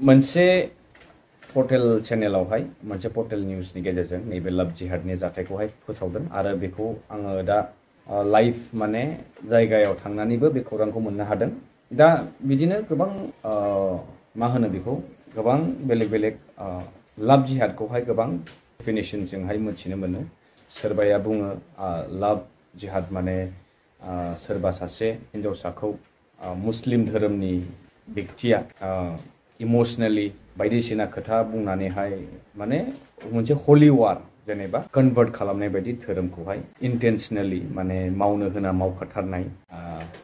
मोनसे पर्टेल चेनेलावहाय मोनसे पर्टेल निउसनि गेजेरजों नैबे लाभ जिहादनि जाथायखौहाय फोसावदों आरो बेखौ आङो दा लाइभ माने जायगायाव थांनानैबो बे खौरांखौ मोननो हादों। दा बिदिनो गोबां मा होनो बेखौ गोबां बेलेग बेलेग लाभ जिहादखौहाय गोबां डेफिनेशनजोंहाय मिथिनो मोनो। सोरबाया बुङो लाभ जिहाद माने सोरबा सासे हिन्जावसाखौ मुस्लिम धोरोमनि व्यक्तिया इमोशनेलि बायदिसिना खोथा बुंनानैहाय माने मोनसे हलि वार जेनेबा कन्भार्ट खालामनाय बायदि धोरोमखौहाय इन्टेन्सनेलि माने मावनो होना मावखाथारनाय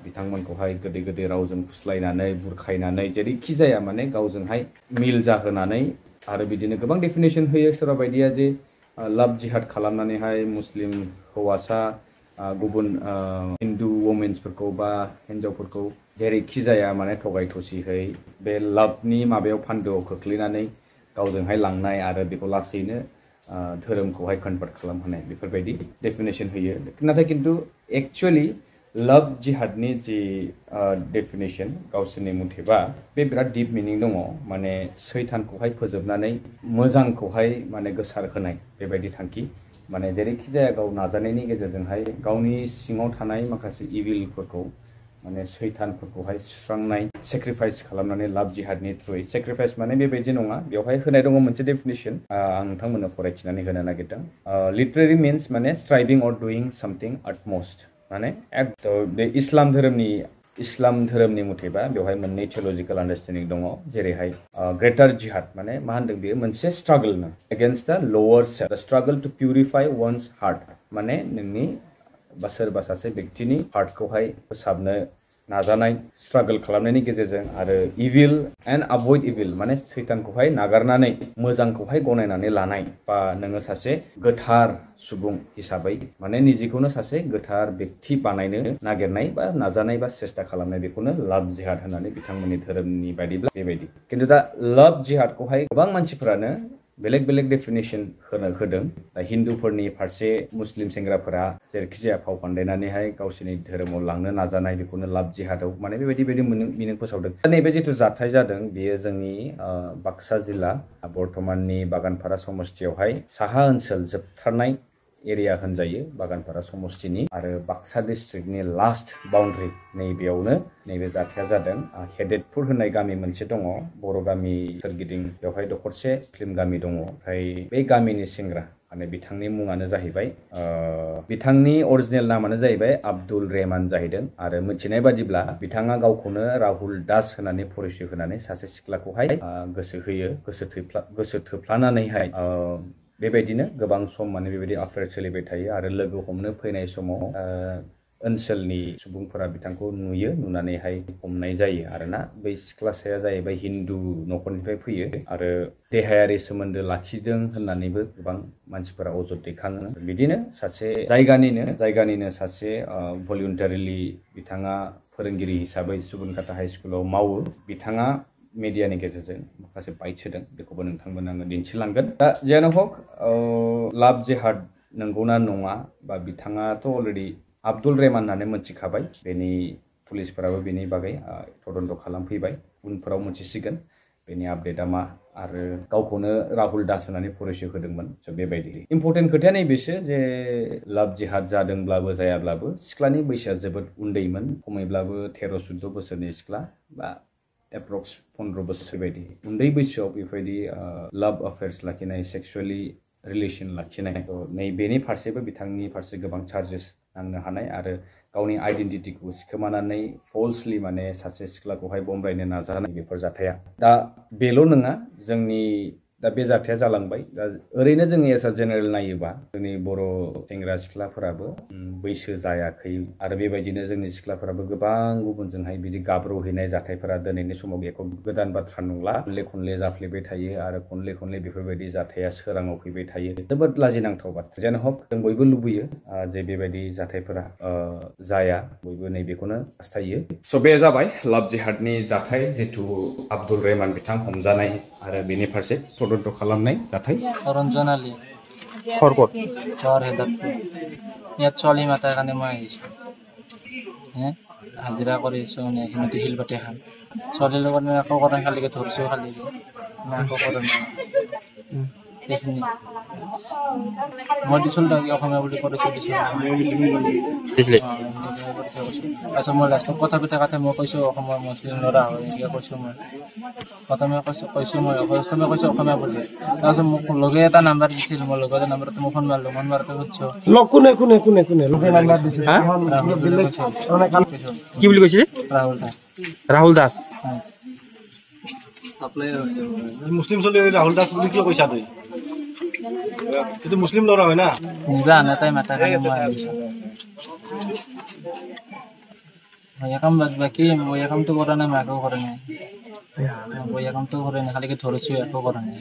बिथांमोनखौहाय गोदै गोदै रावजों फुस्लायनानै बुरखायनानै जेरैखि जाया माने गावजोंहाय मिल जाहोनानै आरो बिदिनो गोबां डेफिनेशन होयो। सोरबा बायदिया जे लाभ जिहाद खालामनानैहाय मुस्लिम हौवासा गुबुन हिन्दु वमेन्सफोरखौ बा हिन्जावफोरखौ जेरैखि जाया माने थगाय थसिहै बे लाभनि माबायाव फान्दोआव खोख्लैनानै गावजोंहाय लांनाय आरो बेखौ लासैनो धोरोमखौहाय कन्भार्ट खालामहोनाय बेफोरबायदि डेफिनेशन होयो। नाथाय किन्तु एक्चुअलि लाभ जिहादनि जि डेफिनेशन गावसोरनि मथेबा बे बिराद डिप मिनिं दङ। माने सैतानखौहाय फोजोबनानै मोजांखौहाय माने गोसार होनाय बेबायदि थांखि। माने जेरैखि जाया गाव नाजानायनि गेजेरजोंहाय गावनि सिङाव थानाय माखासे इविलफोरखौ माने सैतानफोरखौहाय सुस्रांनाय सेक्रिफाइस खालामनानै लाभ जिहादनि थ्रुयै सेक्रिफाइस माने बेबायदि नङा। बेवहाय होनाय दङ मोनसे डेफिनेशन आं नोंथांमोननो फरायथिनानै होनो नागिरदों। लिटारेलि मिन्स माने स्ट्राइभिं अर डुइं सामथिं आटमस्ट माने बे इस्लाम धोरोमनि मथेबा बेवहाय मोननै थियोलजिकेल आन्डारस्टेन्डिं दङ। जेरैहाय ग्रेटार जिहाद माने मा होनदों बेयो मोनसे struggle against the lower self, the struggle to purify one's heart माने नोंनि बा सोरबा सासे व्यक्तिनि हार्टखौहाय फोसाबनो नाजानाय स्ट्रागल खालामनायनि गेजेरजों आरो इभिल एन्ड अभइड इभिल माने सैतानखौहाय नागारनानै मोजांखौहाय गनायनानै लानाय बा नोङो सासे गोथार सुबुं हिसाबै माने निजेखौनो सासे गोथार व्यक्ति बानायनो नागिरनाय बा नाजानाय बा सेस्था खालामनाय बेखौनो लाभ जिहाद होननानै बिथांमोननि धोरोमनि बायदिब्ला बेबायदि। किन्तु दा लाभ जिहादखौहाय गोबां मानसिफोरानो बेलेग बेलेग डेफिनेशन होदों। दा हिन्दुफोरनि फारसे मुस्लिम सेंग्राफोरा जेरैखि जाया फाव फान्दायनानैहाय गावसोरनि धोरोमाव लांनो नाजानाय बेखौनो लाभ जिहादाव माने बेबायदि मिनिं फोसावदों। दा नैबे जिथु जाथाय जादों बेयो जोंनि बाक्सा जिल्ला बर्तमाननि बागानपारा समस्तियावहाय साहा ओनसोल जोबथारनाय एरिया होनजायो बागानपारा समस्तिनि आरो बाक्सा डिस्ट्रिक्टनि लास्ट बाउन्ड्रि नैबेयावनो नैबे जाथाया जादों। हेदेदपुर होननाय गामि मोनसे दङ, बर' गामि सोरगिदिं बेवहाय दखरसे मुस्लिम गामि दङ। ओमफ्राय बे गामिनि सेंग्रा माने बिथांनि मुङानो जाहैबाय बिथांनि अरिजिनेल नामानो जाहैबाय आब्दुल रेहमान जाहैदों आरो मिथिनाय बादिब्ला बिथाङा गावखौनो राहुल दास होननानै परिचय होनानै सासे सिख्लाखौहाय गोसो थोफ्लानानैहाय बेबायदिनो गोबां सम माने बेबायदि अफेयार सोलिबाय थायो आरो लोगो हमनो फैनाय समाव ओनसोलनि सुबुंफोरा बिथांखौ नुनानैहाय हमनाय जायो आरोना। बै सिख्लासाया जाहैबाय हिन्दु न'खरनिफ्राय फैयो आरो देहायारि सोमोन्दो लाखिदों होननानैबो गोबां मानसिफोरा अजद दैखाङो। बिदिनो सासे जायगानिनो सासे भलिउन्टारिलि बिथाङा फोरोंगिरि हिसाबै सुबुनखाता हाइ स्कुलाव मावो। बिथाङा मेडियानि गेजेरजों माखासे बाइट्स होदों, बेखौबो नोंथांमोन आङो दिन्थिलांगोन। दा जियानो हक लाभ जिहाद नंगौना नङा बा बिथाङाथ' अलरेडि आब्दुल रेहमान होननानै मोनथिखाबाय, बेनि पुलिसफोराबो बेनि बागै तदन्त खालामफैबाय, उनफोराव मोनथिसिगोन बेनि आपडेटआ मा आरो गावखौनो राहुल दास होननानै परिचय होदोंमोन। स' बेबायदि इम्पर्टेन्ट खोथाया नैबेसो जे लाभ जिहाद जादोंब्लाबो जायाब्लाबो सिख्लानि बैसोआ जोबोद उन्दैमोन, खमैब्लाबो 13-14 बोसोरनि सिख्ला बा एप्रक्स 15 बोसोर बायदि उन्दै बैसोआव बेबायदि लाभ अफेयार्स लाखिनाय, सेक्सुवेलि रिलेसन लाखिनाय, नैबेनि फारसेबो बिथांनि फारसे गोबां चार्जेस नांनो हानाय आरो गावनि आइडेन्टिटिखौ सिखोमानानै फल्सलि माने सासे सिख्लाखौहाय बमब्रायनो नाजानाय बेफोर जाथाया। दा बेल' नङा, जोंनि दा बे जाथाया जालांबाय। दा ओरैनो जोंनि एस आ जेनेरेल नायोबा जोंनि बर' सेंग्रा सिख्लाफोराबो बैसो जायाखै आरो बेबायदिनो जोंनि सिख्लाफोराबो गोबां गुबुनजोंहाय बिदि गाब्र'हैनाय जाथायफोरा दिनैनि समाव बेखौ गोदान बाथ्रा नंला। खनले जाफ्लेबाय थायो आरो खनले बेफोरबायदि जाथाया सोराङाव फैबाय थायो। जोबोद लाजिनांथाव बाथ्रा। जेन हक जों बयबो लुबैयो जे बेबायदि जाथायफोरा जाया, बयबो नैबेखौनो हास्थायो। स' बे जाबाय लाभ जिहादनि जाथाय, जिथु आब्दुल रेहमान बिथां हमजानाय आरो बेनि फारसे तदन्त खालामनाय जाथाय। ৰঞ্জন আলী খড়কত ঘৰ হেদাতপুৰ। ইয়াত ছোৱালী মাতাৰ কাৰণে মই আহিছোঁ, হাজিৰা কৰি আছোঁ মানে সিহঁতে শিলবাটি এখন। ছোৱালীৰ লগত মই একো কৰা নাই, খালি ধৰিছোঁ খালি মই একো কৰা নাই সেইখিনি মই দিছিলোঁ তাক অসমীয়া বুলি কৰিছোঁ দিছিলে তাৰপিছত মই লাষ্টত কথা পাতি কাটে মই কৈছোঁ অসমৰ মুছলিম ল'ৰা হয় এনেকৈ কৈছোঁ মই প্ৰথমে কৈছোঁ মই অসমীয়া বুলি তাৰপিছত মোক লগে এটা নাম্বাৰ দিছিল মই লগতে নাম্বাৰটো মই ফোন মাৰিলোঁ ফোন মাৰোঁতে সুধিছোঁ কি বুলি কৈছিলে ৰাহুল দাস ৰাহুল দাস মুছলিম ছোৱালী ৰাহুল দাস বুলি কিয় কৈছা তই এইটো মুছলিম ল'ৰা হয় না নিজে আনে তাই মাতা কাৰণে মই আহিছোঁ বয়া কাম বাদ বাকী বয়া কামটো কৰা নাই মই একো কৰা নাই বয়া কামটো কৰা নাই খালি ধৰিছোঁ একো কৰা নাই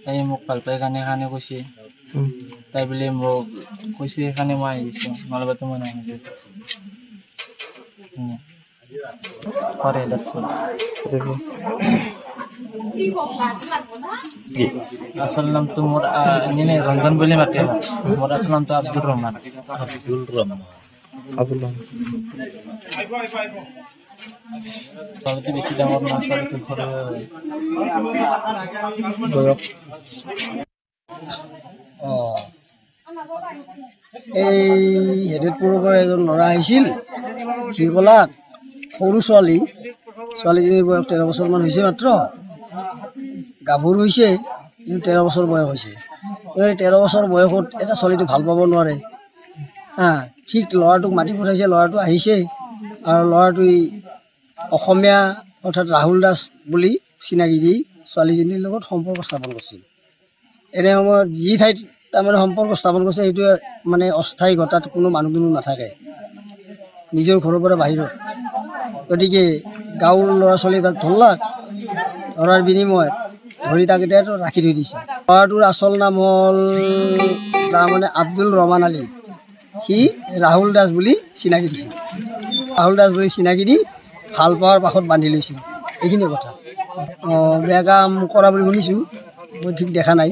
তাই মোক ভাল পাই কাৰণে কৈছে তাই বুলি মোক কৈছে সেইকাৰণে মই আহিছোঁ নহ'লেবাতো মই নাহিছোঁ কৰে আচল নামটো মোৰ এনেই ৰঞ্জন বুলি মাতে মোৰ আচল নামটো আব্দুর রহমান ছোৱালীটো বেছি ডাঙৰ নহয় ছোৱালীটো ঘৰৰ বয়স এই হেৰিপুৰৰ পৰা এজন ল'ৰা আহিছিল সি ক'লাক সৰু ছোৱালীজনীৰ বয়স 13 বছৰমান হৈছে মাত্ৰ গাভৰু হৈছে কিন্তু 13 বছৰ বয়স হৈছে এই 13 বছৰ বয়সত এটা ছোৱালীটো ভাল পাব নোৱাৰে ঠিক ল'ৰাটোক মাতি পঠাইছে ল'ৰাটো আহিছে আৰু ল'ৰাটোৱে অসমীয়া অৰ্থাৎ ৰাহুল দাস বুলি চিনাকি দি ছোৱালীজনীৰ লগত সম্পৰ্ক স্থাপন কৰিছিল এনে সময়ত যি ঠাইত তাৰমানে সম্পৰ্ক স্থাপন কৰিছে সেইটোৱে মানে অস্থায়ী ঘটাত কোনো মানুহ নাথাকে নিজৰ ঘৰৰ পৰা বাহিৰত গতিকে গাঁৱৰ ল'ৰা ছোৱালী তাক ধৰাৰ বিনিময়ত ধৰি তাক এতিয়া ৰাখি থৈ দিছে ল'ৰাটোৰ আচল নাম হ'ল তাৰমানে আব্দুল ৰহমান আলী সি ৰাহুল দাস বুলি চিনাকি দিছিল ৰাহুল দাস বুলি চিনাকি দি ভাল পোৱাৰ পাছত বান্ধি লৈছিল এইখিনি কথা বেয়া কাম কৰা বুলি শুনিছোঁ মই ঠিক দেখা নাই